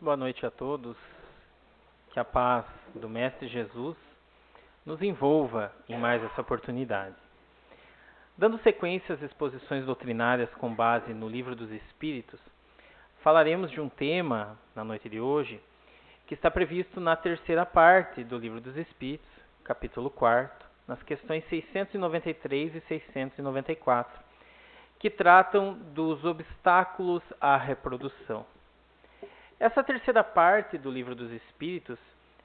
Boa noite a todos. Que a paz do Mestre Jesus nos envolva em mais essa oportunidade. Dando sequência às exposições doutrinárias com base no Livro dos Espíritos, falaremos de um tema, na noite de hoje, que está previsto na terceira parte do Livro dos Espíritos, capítulo 4º, nas questões 693 e 694, que tratam dos obstáculos à reprodução. Essa terceira parte do Livro dos Espíritos,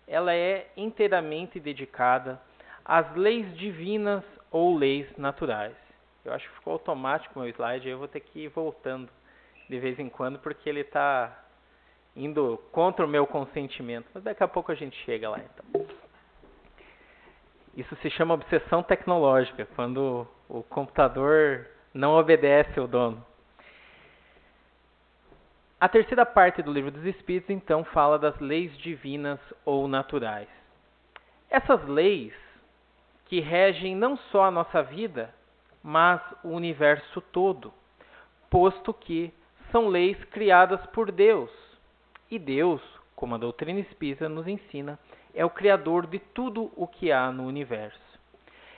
ela é inteiramente dedicada às leis divinas ou leis naturais. Eu acho que ficou automático o meu slide, eu vou ter que ir voltando de vez em quando, porque ele está indo contra o meu consentimento. Mas daqui a pouco a gente chega lá, então. Isso se chama obsessão tecnológica, quando o computador não obedece ao dono. A terceira parte do Livro dos Espíritos, então, fala das leis divinas ou naturais. Essas leis que regem não só a nossa vida, mas o universo todo, posto que são leis criadas por Deus. E Deus, como a doutrina espírita nos ensina, é o criador de tudo o que há no universo.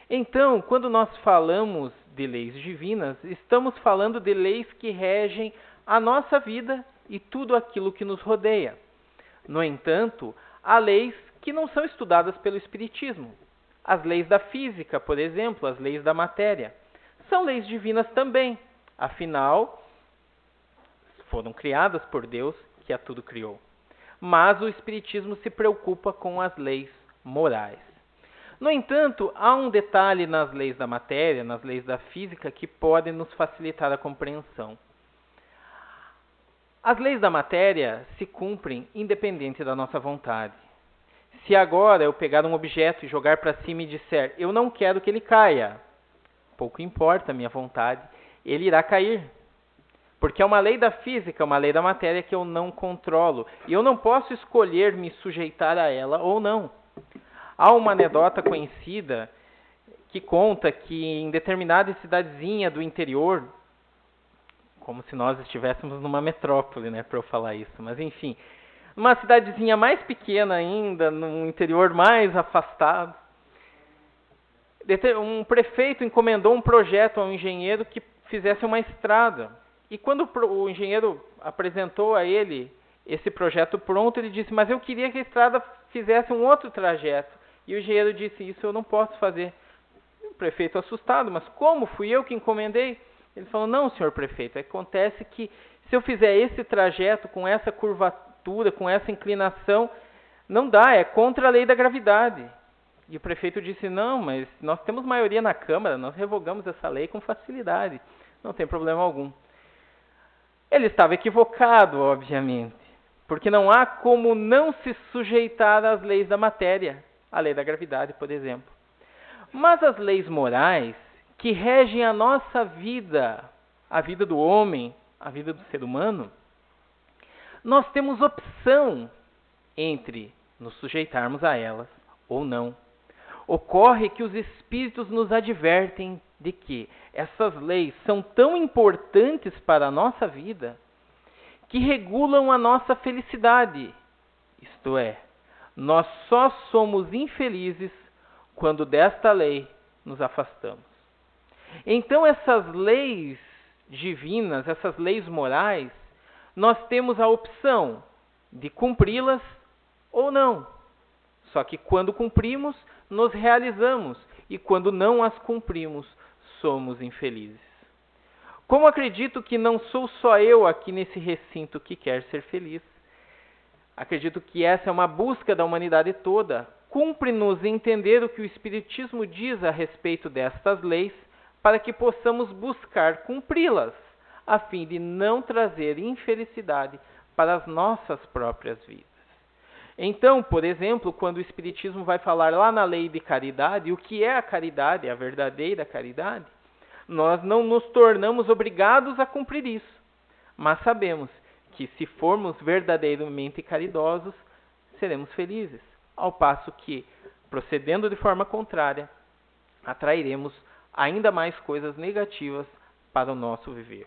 Então, quando nós falamos de leis divinas, estamos falando de leis que regem a nossa vida e tudo aquilo que nos rodeia. No entanto, há leis que não são estudadas pelo Espiritismo. As leis da física, por exemplo, as leis da matéria, são leis divinas também. Afinal, foram criadas por Deus, que a tudo criou. Mas o Espiritismo se preocupa com as leis morais. No entanto, há um detalhe nas leis da matéria, nas leis da física, que pode nos facilitar a compreensão. As leis da matéria se cumprem independente da nossa vontade. Se agora eu pegar um objeto e jogar para cima e disser, eu não quero que ele caia, pouco importa a minha vontade, ele irá cair. Porque é uma lei da física, uma lei da matéria que eu não controlo. E eu não posso escolher me sujeitar a ela ou não. Há uma anedota conhecida que conta que em determinada cidadezinha do interior, como se nós estivéssemos numa metrópole, né, para eu falar isso, mas enfim, uma cidadezinha mais pequena ainda, num interior mais afastado, um prefeito encomendou um projeto ao engenheiro que fizesse uma estrada. E quando o engenheiro apresentou a ele esse projeto pronto, ele disse, mas eu queria que a estrada fizesse um outro trajeto. E o engenheiro disse, isso eu não posso fazer. E o prefeito assustado, mas como? Fui eu que encomendei? Ele falou, não, senhor prefeito, acontece que se eu fizer esse trajeto com essa curvatura, com essa inclinação, não dá, é contra a lei da gravidade. E o prefeito disse, não, mas nós temos maioria na Câmara, nós revogamos essa lei com facilidade, não tem problema algum. Ele estava equivocado, obviamente, porque não há como não se sujeitar às leis da matéria, a lei da gravidade, por exemplo. Mas as leis morais, que regem a nossa vida, a vida do homem, a vida do ser humano, nós temos opção entre nos sujeitarmos a elas ou não. Ocorre que os espíritos nos advertem de que essas leis são tão importantes para a nossa vida que regulam a nossa felicidade. Isto é, nós só somos infelizes quando desta lei nos afastamos. Então essas leis divinas, essas leis morais, nós temos a opção de cumpri-las ou não. Só que quando cumprimos, nos realizamos. E quando não as cumprimos, somos infelizes. Como acredito que não sou só eu aqui nesse recinto que quer ser feliz, acredito que essa é uma busca da humanidade toda. Cumpre-nos entender o que o Espiritismo diz a respeito destas leis, para que possamos buscar cumpri-las, a fim de não trazer infelicidade para as nossas próprias vidas. Então, por exemplo, quando o Espiritismo vai falar lá na lei de caridade, o que é a caridade, a verdadeira caridade, nós não nos tornamos obrigados a cumprir isso, mas sabemos que se formos verdadeiramente caridosos, seremos felizes, ao passo que, procedendo de forma contrária, atrairemos ainda mais coisas negativas para o nosso viver.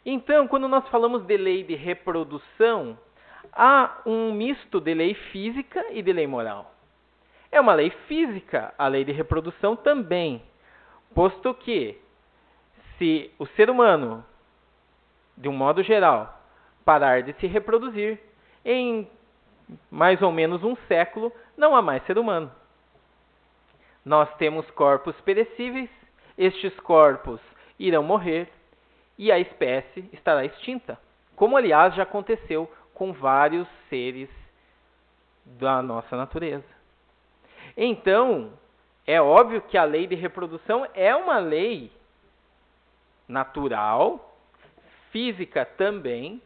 Então, quando nós falamos de lei de reprodução, há um misto de lei física e de lei moral. É uma lei física, a lei de reprodução também, posto que se o ser humano, de um modo geral, parar de se reproduzir, em mais ou menos um século, não há mais ser humano. Nós temos corpos perecíveis, estes corpos irão morrer e a espécie estará extinta. Como, aliás, já aconteceu com vários seres da nossa natureza. Então, é óbvio que a lei de reprodução é uma lei natural, física também,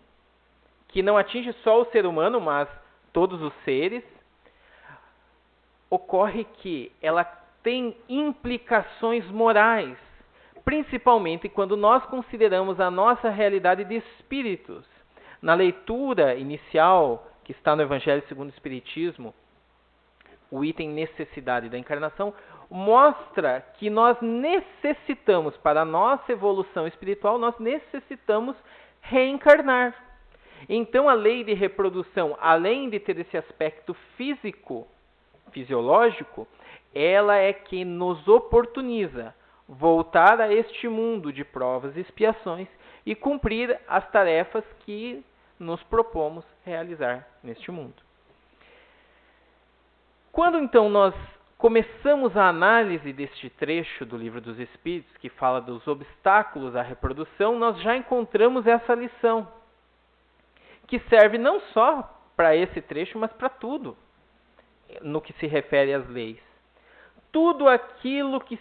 que não atinge só o ser humano, mas todos os seres. Ocorre que ela tem implicações morais, principalmente quando nós consideramos a nossa realidade de espíritos. Na leitura inicial, que está no Evangelho segundo o Espiritismo, o item necessidade da encarnação, mostra que nós necessitamos, para a nossa evolução espiritual, nós necessitamos reencarnar. Então a lei de reprodução, além de ter esse aspecto físico, fisiológico, ela é que nos oportuniza voltar a este mundo de provas e expiações e cumprir as tarefas que nos propomos realizar neste mundo. Quando então nós começamos a análise deste trecho do Livro dos Espíritos, que fala dos obstáculos à reprodução, nós já encontramos essa lição, que serve não só para esse trecho, mas para tudo, no que se refere às leis. Tudo aquilo que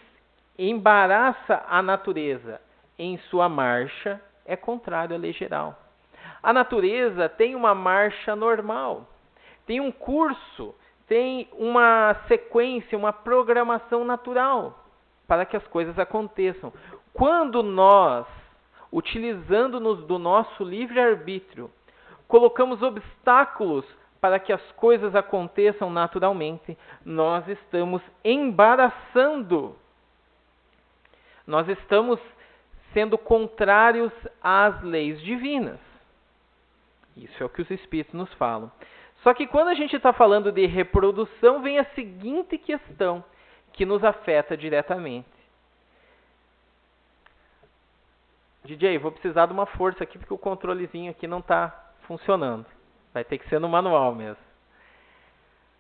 embaraça a natureza em sua marcha é contrário à lei geral. A natureza tem uma marcha normal, tem um curso, tem uma sequência, uma programação natural para que as coisas aconteçam. Quando nós, utilizando-nos do nosso livre-arbítrio, colocamos obstáculos para que as coisas aconteçam naturalmente, nós estamos embaraçando. Nós estamos sendo contrários às leis divinas. Isso é o que os Espíritos nos falam. Só que quando a gente está falando de reprodução, vem a seguinte questão que nos afeta diretamente. DJ, vou precisar de uma força aqui porque o controlezinho aqui não está funcionando. Vai ter que ser no manual mesmo.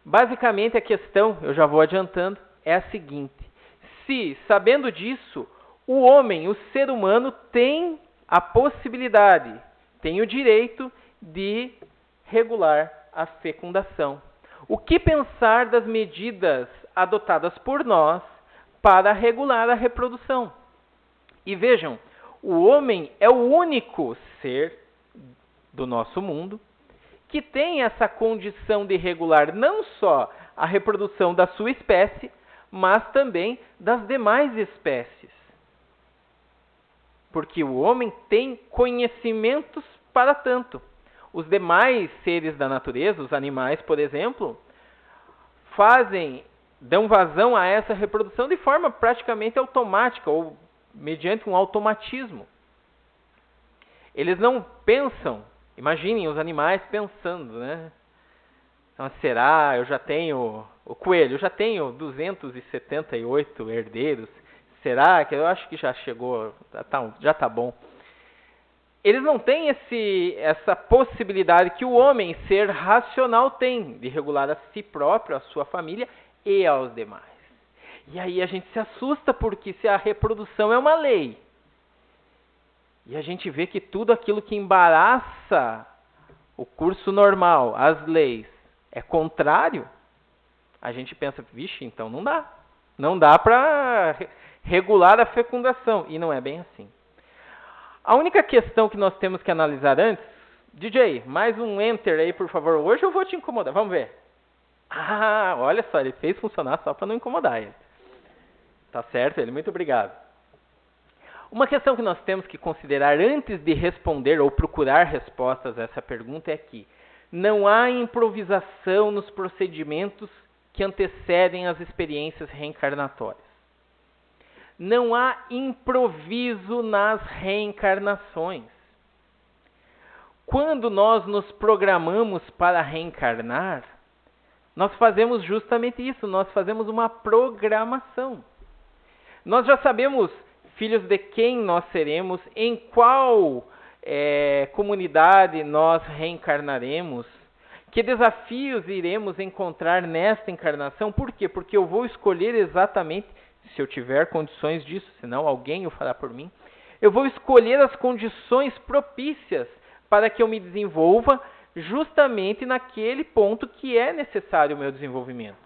Basicamente a questão, eu já vou adiantando, é a seguinte. Se, sabendo disso, o homem, o ser humano, tem a possibilidade, tem o direito de regular a fecundação. O que pensar das medidas adotadas por nós para regular a reprodução? E vejam, o homem é o único ser do nosso mundo que tem essa condição de regular não só a reprodução da sua espécie, mas também das demais espécies. Porque o homem tem conhecimentos para tanto. Os demais seres da natureza, os animais, por exemplo, dão vazão a essa reprodução de forma praticamente automática ou mediante um automatismo. Eles não pensam, imaginem os animais pensando, né? Então, será? Eu já tenho o coelho, eu já tenho 278 herdeiros. Será que eu acho que já chegou, já está bom. Eles não têm essa possibilidade que o homem, ser racional, tem de regular a si próprio, a sua família e aos demais. E aí a gente se assusta porque se a reprodução é uma lei, e a gente vê que tudo aquilo que embaraça o curso normal, as leis, é contrário, a gente pensa, vixe, então não dá. Não dá para regular a fecundação. E não é bem assim. A única questão que nós temos que analisar antes... DJ, mais um enter aí, por favor. Hoje eu vou te incomodar. Vamos ver. Ah, olha só, ele fez funcionar só para não incomodar ele. Tá certo, ele. Muito obrigado. Uma questão que nós temos que considerar antes de responder ou procurar respostas a essa pergunta é que não há improvisação nos procedimentos que antecedem as experiências reencarnatórias. Não há improviso nas reencarnações. quando nós nos programamos para reencarnar, nós fazemos justamente isso, nós fazemos uma programação. Nós já sabemos, filhos de quem nós seremos, em qual comunidade nós reencarnaremos, que desafios iremos encontrar nesta encarnação. Por quê? Porque eu vou escolher exatamente, se eu tiver condições disso, senão alguém o fará por mim, eu vou escolher as condições propícias para que eu me desenvolva justamente naquele ponto que é necessário o meu desenvolvimento.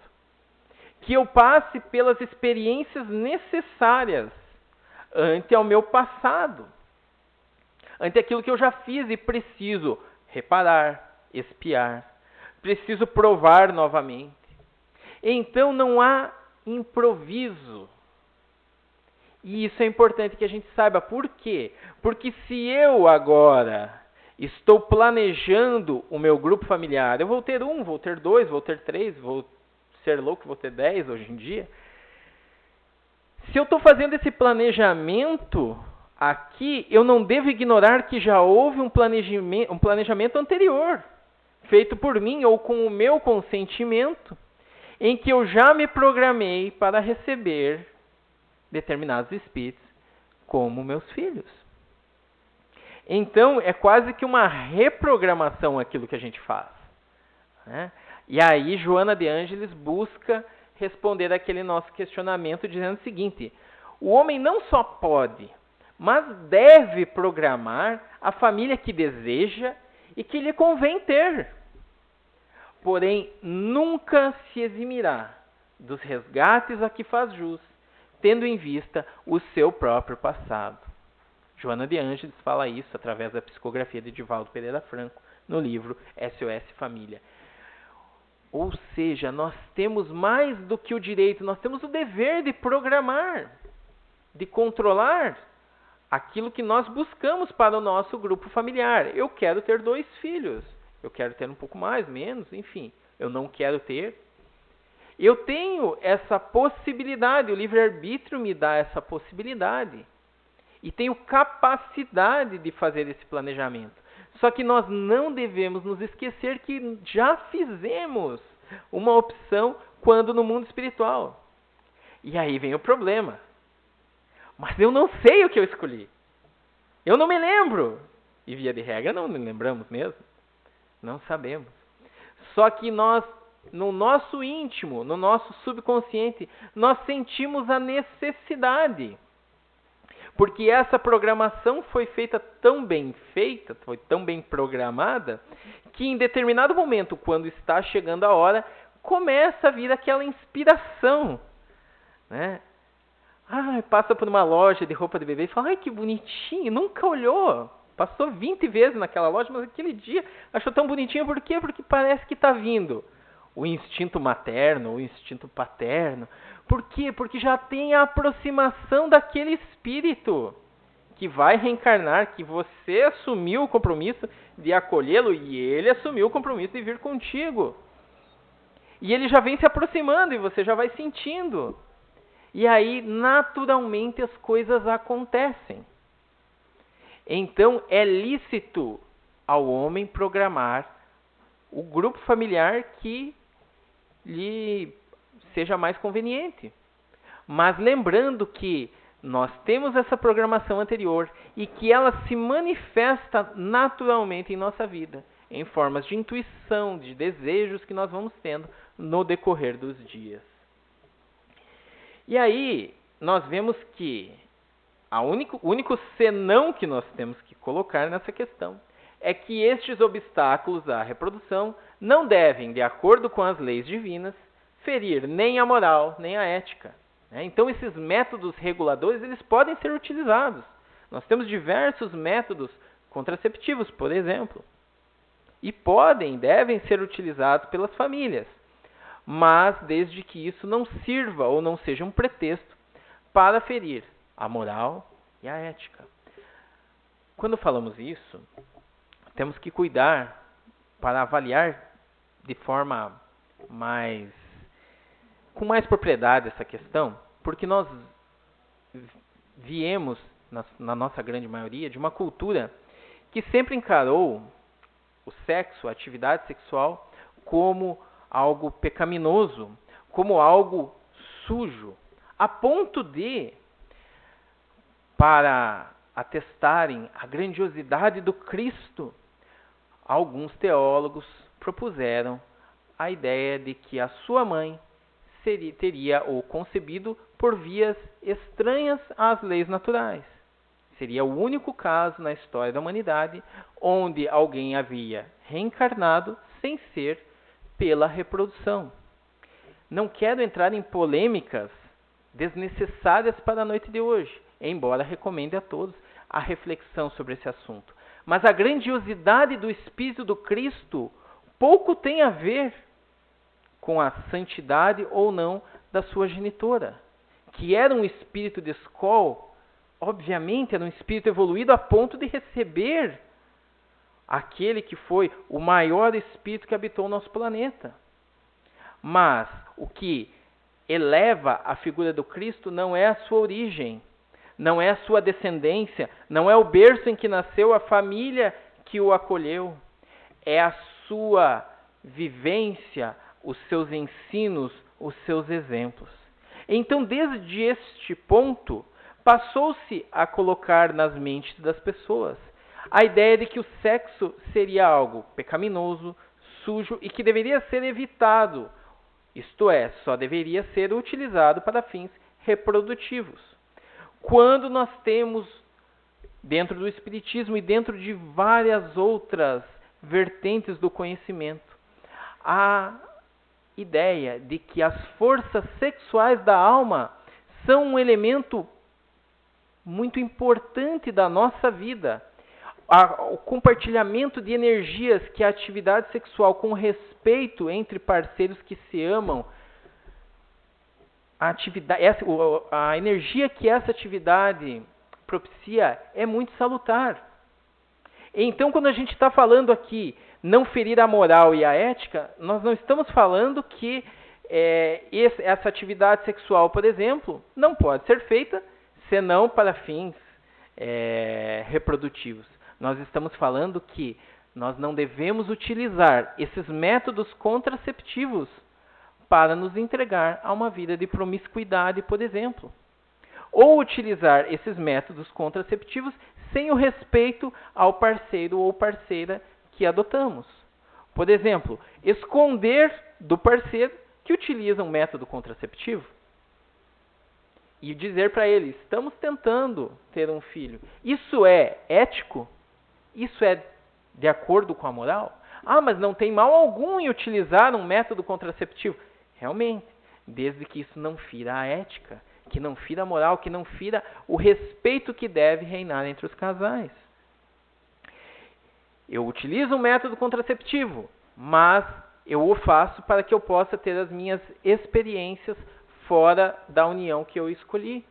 Que eu passe pelas experiências necessárias ante ao meu passado, ante aquilo que eu já fiz e preciso reparar, expiar, preciso provar novamente. Então não há improviso. E isso é importante que a gente saiba. Por quê? Porque se eu agora estou planejando o meu grupo familiar, eu vou ter 1, vou ter 2, vou ter 3, vou ser louco, vou ter 10 hoje em dia. Se eu estou fazendo esse planejamento aqui, eu não devo ignorar que já houve um planejamento anterior, feito por mim ou com o meu consentimento, em que eu já me programei para receber determinados espíritos como meus filhos. Então, é quase que uma reprogramação aquilo que a gente faz, né? E aí, Joana de Ângeles busca responder aquele nosso questionamento dizendo o seguinte: o homem não só pode, mas deve programar a família que deseja e que lhe convém ter. Porém, nunca se eximirá dos resgates a que faz jus, tendo em vista o seu próprio passado. Joana de Ângeles fala isso através da psicografia de Divaldo Pereira Franco, no livro SOS Família. Ou seja, nós temos mais do que o direito, nós temos o dever de programar, de controlar aquilo que nós buscamos para o nosso grupo familiar. Eu quero ter 2 filhos, eu quero ter um pouco mais, menos, enfim, eu não quero ter. Eu tenho essa possibilidade, o livre-arbítrio me dá essa possibilidade. E tenho capacidade de fazer esse planejamento. Só que nós não devemos nos esquecer que já fizemos uma opção quando no mundo espiritual. E aí vem o problema. Mas eu não sei o que eu escolhi. Eu não me lembro. E via de regra não me lembramos mesmo. Não sabemos. Só que nós, no nosso íntimo, no nosso subconsciente, nós sentimos a necessidade. Porque essa programação foi feita, foi tão bem programada, que em determinado momento, quando está chegando a hora, começa a vir aquela inspiração, né? Passa por uma loja de roupa de bebê e fala: ai, que bonitinho, nunca olhou. Passou 20 vezes naquela loja, mas aquele dia achou tão bonitinho. Por quê? Porque parece que está vindo o instinto materno, o instinto paterno. Por quê? Porque já tem a aproximação daquele espírito que vai reencarnar, que você assumiu o compromisso de acolhê-lo e ele assumiu o compromisso de vir contigo. E ele já vem se aproximando e você já vai sentindo. E aí, naturalmente, as coisas acontecem. Então, é lícito ao homem programar o grupo familiar que lhe seja mais conveniente. Mas lembrando que nós temos essa programação anterior e que ela se manifesta naturalmente em nossa vida, em formas de intuição, de desejos que nós vamos tendo no decorrer dos dias. E aí, nós vemos que o único senão que nós temos que colocar nessa questão é que estes obstáculos à reprodução não devem, de acordo com as leis divinas, ferir nem a moral, nem a ética. Então, esses métodos reguladores, eles podem ser utilizados. Nós temos diversos métodos contraceptivos, por exemplo. E devem ser utilizados pelas famílias. Mas desde que isso não sirva ou não seja um pretexto para ferir a moral e a ética. Quando falamos isso, temos que cuidar para avaliar de forma com mais propriedade essa questão, porque nós viemos, na nossa grande maioria, de uma cultura que sempre encarou o sexo, a atividade sexual, como algo pecaminoso, como algo sujo, a ponto de, para atestarem a grandiosidade do Cristo, alguns teólogos propuseram a ideia de que a sua mãe teria o concebido por vias estranhas às leis naturais. Seria o único caso na história da humanidade onde alguém havia reencarnado sem ser pela reprodução. Não quero entrar em polêmicas desnecessárias para a noite de hoje, embora recomende a todos a reflexão sobre esse assunto. Mas a grandiosidade do Espírito do Cristo pouco tem a ver com a santidade ou não da sua genitora, que era um espírito de escol, obviamente era um espírito evoluído a ponto de receber aquele que foi o maior espírito que habitou o nosso planeta. Mas o que eleva a figura do Cristo não é a sua origem, não é a sua descendência, não é o berço em que nasceu, a família que o acolheu, é a sua vivência, os seus ensinos, os seus exemplos. Então, desde este ponto, passou-se a colocar nas mentes das pessoas a ideia de que o sexo seria algo pecaminoso, sujo e que deveria ser evitado, isto é, só deveria ser utilizado para fins reprodutivos. Quando nós temos, dentro do Espiritismo e dentro de várias outras vertentes do conhecimento, a ideia de que as forças sexuais da alma são um elemento muito importante da nossa vida. O compartilhamento de energias que a atividade sexual, com respeito entre parceiros que se amam, a energia que essa atividade propicia é muito salutar. Então, quando a gente está falando aqui não ferir a moral e a ética, nós não estamos falando que essa atividade sexual, por exemplo, não pode ser feita senão para fins reprodutivos. Nós estamos falando que nós não devemos utilizar esses métodos contraceptivos para nos entregar a uma vida de promiscuidade, por exemplo. Ou utilizar esses métodos contraceptivos sem o respeito ao parceiro ou parceira que adotamos. Por exemplo, esconder do parceiro que utiliza um método contraceptivo e dizer para ele, estamos tentando ter um filho. Isso é ético? Isso é de acordo com a moral? Ah, mas não tem mal algum em utilizar um método contraceptivo. Realmente, desde que isso não fira a ética, que não fira a moral, que não fira o respeito que deve reinar entre os casais. Eu utilizo um método contraceptivo, mas eu o faço para que eu possa ter as minhas experiências fora da união que eu escolhi.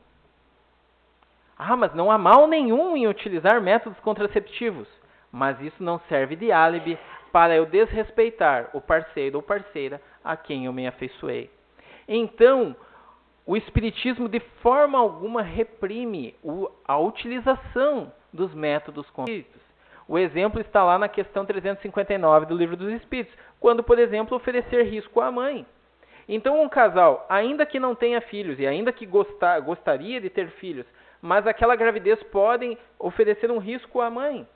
Ah, mas não há mal nenhum em utilizar métodos contraceptivos. Mas isso não serve de álibi para eu desrespeitar o parceiro ou parceira a quem eu me afeiçoei. Então, o Espiritismo de forma alguma reprime a utilização dos métodos contraceptivos. O exemplo está lá na questão 359 do Livro dos Espíritos, quando, por exemplo, oferecer risco à mãe. Então, um casal, ainda que não tenha filhos e ainda que gostaria de ter filhos, mas aquela gravidez pode oferecer um risco à mãe,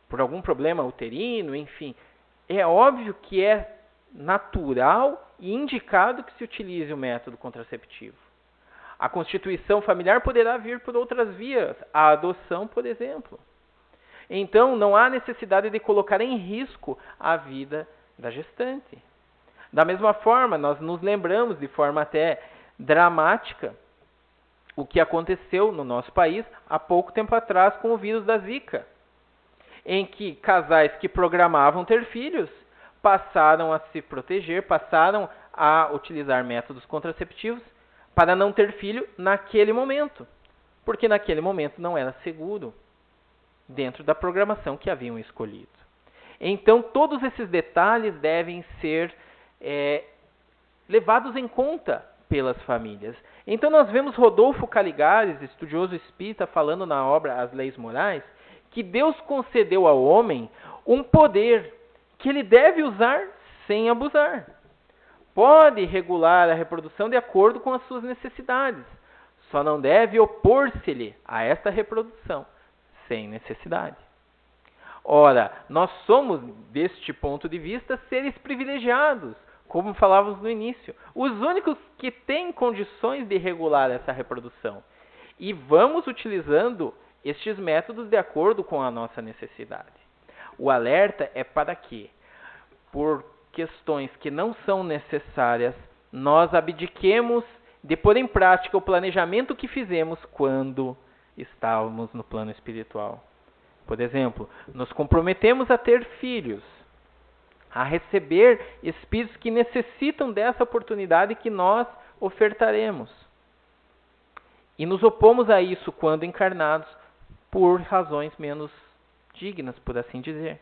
por algum problema uterino, enfim. É óbvio que é natural e indicado que se utilize o método contraceptivo. A constituição familiar poderá vir por outras vias, a adoção, por exemplo. Então, não há necessidade de colocar em risco a vida da gestante. Da mesma forma, nós nos lembramos de forma até dramática o que aconteceu no nosso país há pouco tempo atrás com o vírus da Zika, em que casais que programavam ter filhos passaram a se proteger, passaram a utilizar métodos contraceptivos para não ter filho naquele momento, porque naquele momento não era seguro dentro da programação que haviam escolhido. Então, todos esses detalhes devem ser levados em conta pelas famílias. Então, nós vemos Rodolfo Caligares, estudioso espírita, falando na obra As Leis Morais, que Deus concedeu ao homem um poder que ele deve usar sem abusar. Pode regular a reprodução de acordo com as suas necessidades, só não deve opor-se-lhe a esta reprodução sem necessidade. Ora, nós somos, deste ponto de vista, seres privilegiados, como falávamos no início, os únicos que têm condições de regular essa reprodução. E vamos utilizando estes métodos de acordo com a nossa necessidade. O alerta é para que, por questões que não são necessárias, nós abdiquemos de pôr em prática o planejamento que fizemos quando estávamos no plano espiritual. Por exemplo, nos comprometemos a ter filhos, a receber espíritos que necessitam dessa oportunidade que nós ofertaremos. E nos opomos a isso quando encarnados por razões menos dignas, por assim dizer.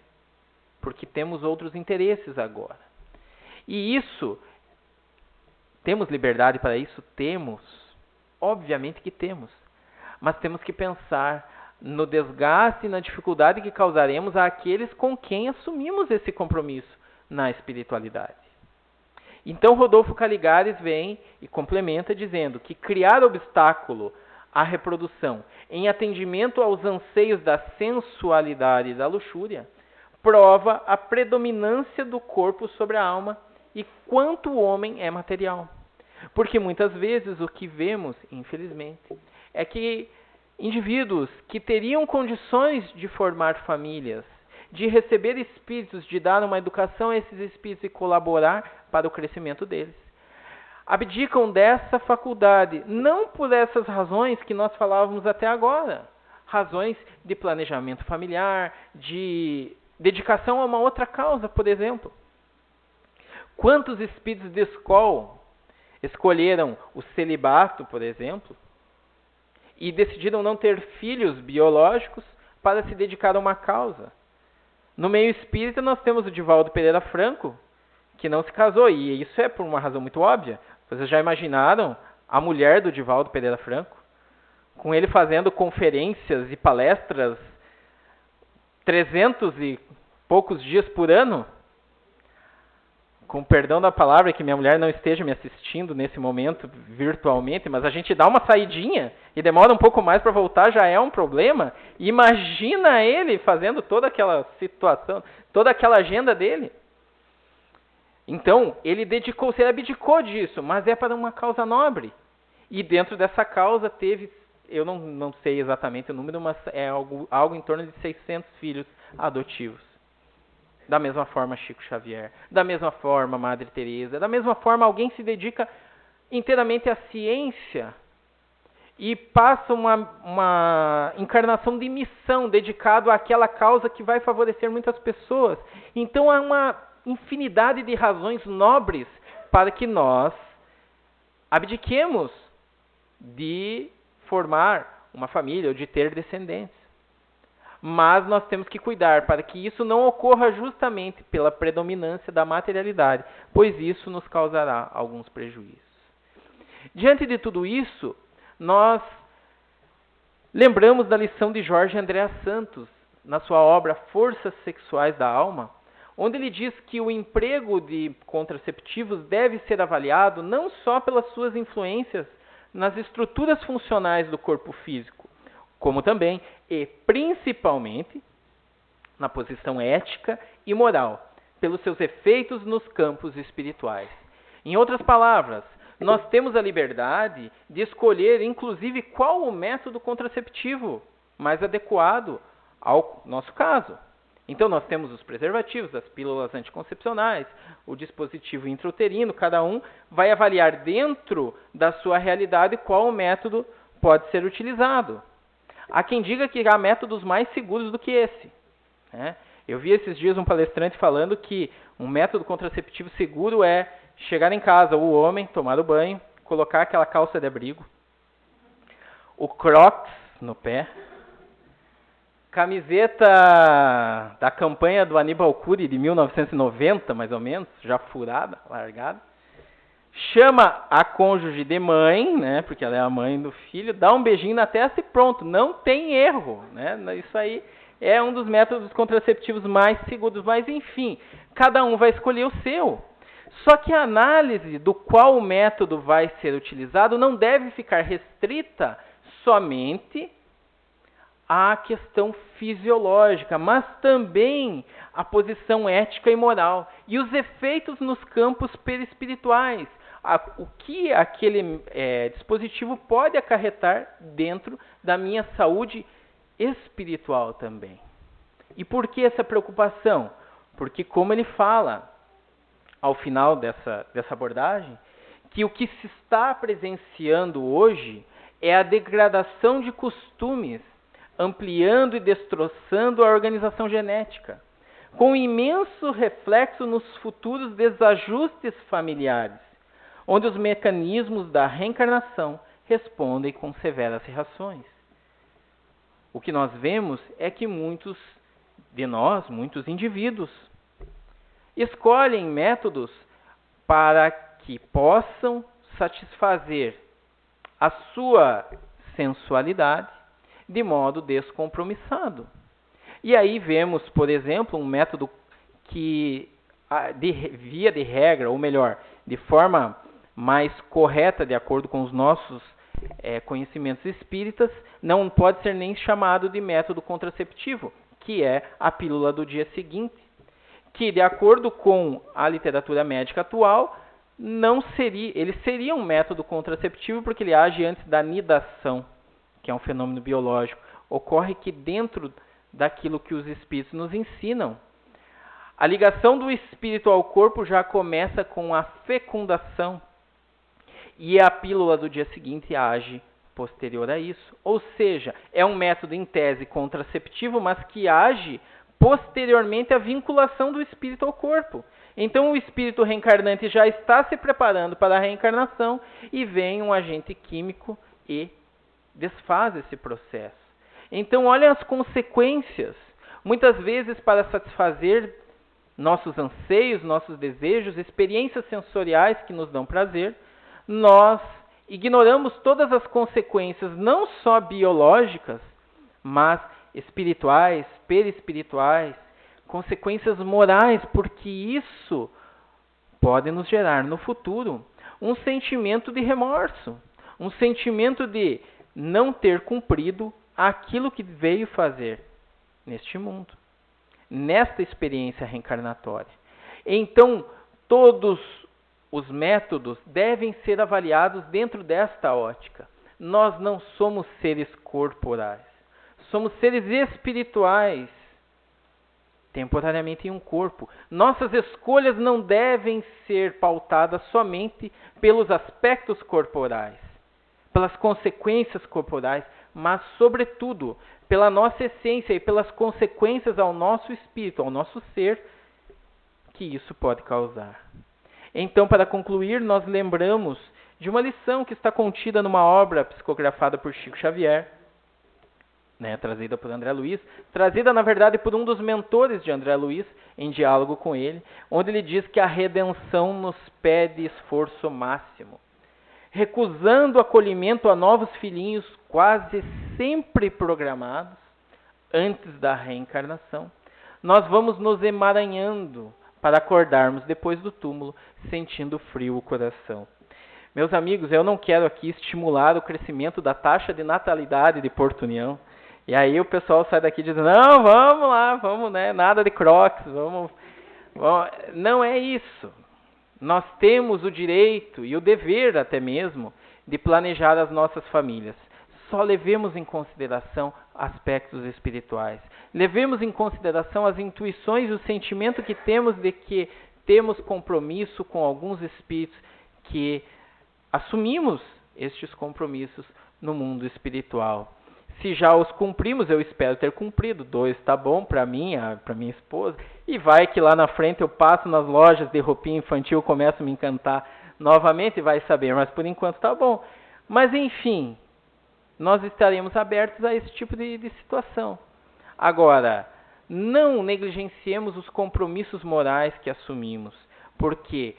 Porque temos outros interesses agora. E isso, temos liberdade para isso? Temos. Obviamente que temos. Mas temos que pensar no desgaste e na dificuldade que causaremos àqueles com quem assumimos esse compromisso na espiritualidade. Então Rodolfo Caligares vem e complementa dizendo que criar obstáculo à reprodução em atendimento aos anseios da sensualidade e da luxúria prova a predominância do corpo sobre a alma e quanto o homem é material. Porque muitas vezes o que vemos, infelizmente, é que indivíduos que teriam condições de formar famílias, de receber espíritos, de dar uma educação a esses espíritos e colaborar para o crescimento deles, abdicam dessa faculdade, não por essas razões que nós falávamos até agora, razões de planejamento familiar, de dedicação a uma outra causa, por exemplo. Quantos espíritos de escola escolheram o celibato, por exemplo, e decidiram não ter filhos biológicos para se dedicar a uma causa? No meio espírita nós temos o Divaldo Pereira Franco, que não se casou, e isso é por uma razão muito óbvia. Vocês já imaginaram a mulher do Divaldo Pereira Franco? Com ele fazendo conferências e palestras 300 e poucos dias por ano? Com perdão da palavra, que minha mulher não esteja me assistindo nesse momento virtualmente, mas a gente dá uma saidinha e demora um pouco mais para voltar, já é um problema. Imagina ele fazendo toda aquela situação, toda aquela agenda dele. Então, ele dedicou-se, ele abdicou disso, mas é para uma causa nobre. E dentro dessa causa teve, eu não sei exatamente o número, mas é algo em torno de 600 filhos adotivos. Da mesma forma Chico Xavier, da mesma forma Madre Teresa, da mesma forma alguém se dedica inteiramente à ciência e passa uma encarnação de missão dedicado àquela causa que vai favorecer muitas pessoas. Então há uma infinidade de razões nobres para que nós abdiquemos de formar uma família ou de ter descendentes. Mas nós temos que cuidar para que isso não ocorra justamente pela predominância da materialidade, pois isso nos causará alguns prejuízos. Diante de tudo isso, nós lembramos da lição de Jorge Andréas Santos, na sua obra Forças Sexuais da Alma, onde ele diz que o emprego de contraceptivos deve ser avaliado não só pelas suas influências nas estruturas funcionais do corpo físico, como também e principalmente na posição ética e moral, pelos seus efeitos nos campos espirituais. Em outras palavras, nós temos a liberdade de escolher, inclusive, qual o método contraceptivo mais adequado ao nosso caso. Então, nós temos os preservativos, as pílulas anticoncepcionais, o dispositivo intrauterino, cada um vai avaliar dentro da sua realidade qual o método pode ser utilizado. Há quem diga que há métodos mais seguros do que esse, né? Eu vi esses dias um palestrante falando que um método contraceptivo seguro é chegar em casa, o homem, tomar o banho, colocar aquela calça de abrigo, o Crocs no pé, camiseta da campanha do Aníbal Cury de 1990, mais ou menos, já furada, largada, chama a cônjuge de mãe, né, porque ela é a mãe do filho, dá um beijinho na testa e pronto, não tem erro, né? Isso aí é um dos métodos contraceptivos mais seguros, mas enfim, cada um vai escolher o seu. Só que a análise do qual método vai ser utilizado não deve ficar restrita somente à questão fisiológica, mas também à posição ética e moral e os efeitos nos campos perispirituais, o que aquele dispositivo pode acarretar dentro da minha saúde espiritual também. E por que essa preocupação? Porque, como ele fala ao final dessa abordagem, que o que se está presenciando hoje é a degradação de costumes, ampliando e destroçando a organização genética, com imenso reflexo nos futuros desajustes familiares, onde os mecanismos da reencarnação respondem com severas reações. O que nós vemos é que muitos de nós, muitos indivíduos, escolhem métodos para que possam satisfazer a sua sensualidade de modo descompromissado. E aí vemos, por exemplo, um método que, via de regra, ou melhor, de forma mais correta, de acordo com os nossos conhecimentos espíritas, não pode ser nem chamado de método contraceptivo, que é a pílula do dia seguinte, que, de acordo com a literatura médica atual, ele seria um método contraceptivo porque ele age antes da nidação, que é um fenômeno biológico. Ocorre que dentro daquilo que os espíritos nos ensinam, a ligação do espírito ao corpo já começa com a fecundação e a pílula do dia seguinte age posterior a isso. Ou seja, é um método em tese contraceptivo, mas que age posteriormente à vinculação do espírito ao corpo. Então o espírito reencarnante já está se preparando para a reencarnação e vem um agente químico e desfaz esse processo. Então olha as consequências. Muitas vezes, para satisfazer nossos anseios, nossos desejos, experiências sensoriais que nos dão prazer, nós ignoramos todas as consequências, não só biológicas, mas espirituais, perispirituais, consequências morais, porque isso pode nos gerar no futuro um sentimento de remorso, um sentimento de não ter cumprido aquilo que veio fazer neste mundo, nesta experiência reencarnatória. Então, todos os métodos devem ser avaliados dentro desta ótica. Nós não somos seres corporais. Somos seres espirituais, temporariamente em um corpo. Nossas escolhas não devem ser pautadas somente pelos aspectos corporais, pelas consequências corporais, mas, sobretudo, pela nossa essência e pelas consequências ao nosso espírito, ao nosso ser, que isso pode causar. Então, para concluir, nós lembramos de uma lição que está contida numa obra psicografada por Chico Xavier, trazida por André Luiz, trazida, na verdade, por um dos mentores de André Luiz, em diálogo com ele, onde ele diz que a redenção nos pede esforço máximo, recusando acolhimento a novos filhinhos quase sempre programados antes da reencarnação. Nós vamos nos emaranhando para acordarmos depois do túmulo, sentindo frio o coração. Meus amigos, eu não quero aqui estimular o crescimento da taxa de natalidade de Porto União. E aí o pessoal sai daqui dizendo, não, vamos lá, vamos, nada de crocs, vamos. Não é isso. Nós temos o direito e o dever até mesmo de planejar as nossas famílias. Só levemos em consideração aspectos espirituais. Levemos em consideração as intuições e o sentimento que temos de que temos compromisso com alguns espíritos, que assumimos estes compromissos no mundo espiritual. Se já os cumprimos, eu espero ter cumprido. 2 está bom para mim, para minha esposa. E vai que lá na frente eu passo nas lojas de roupinha infantil, começo a me encantar novamente, vai saber. Mas por enquanto está bom. Mas enfim, nós estaremos abertos a esse tipo de situação. Agora, não negligenciemos os compromissos morais que assumimos. Porque,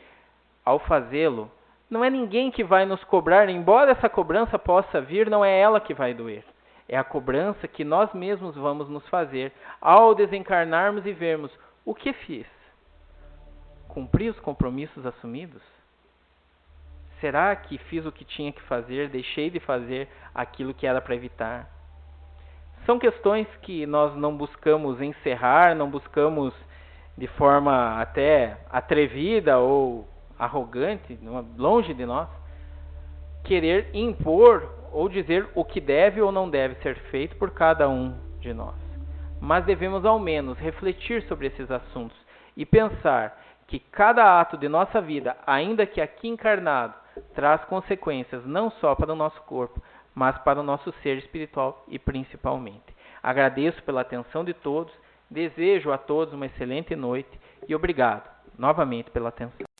ao fazê-lo, não é ninguém que vai nos cobrar, embora essa cobrança possa vir, não é ela que vai doer. é a cobrança que nós mesmos vamos nos fazer ao desencarnarmos e vermos o que fiz. Cumpri os compromissos assumidos? Será que fiz o que tinha que fazer, deixei de fazer aquilo que era para evitar? São questões que nós não buscamos encerrar, não buscamos de forma até atrevida ou arrogante, longe de nós, querer impor ou dizer o que deve ou não deve ser feito por cada um de nós. Mas devemos ao menos refletir sobre esses assuntos e pensar que cada ato de nossa vida, ainda que aqui encarnado, traz consequências não só para o nosso corpo, mas para o nosso ser espiritual e principalmente. Agradeço pela atenção de todos, desejo a todos uma excelente noite e obrigado novamente pela atenção.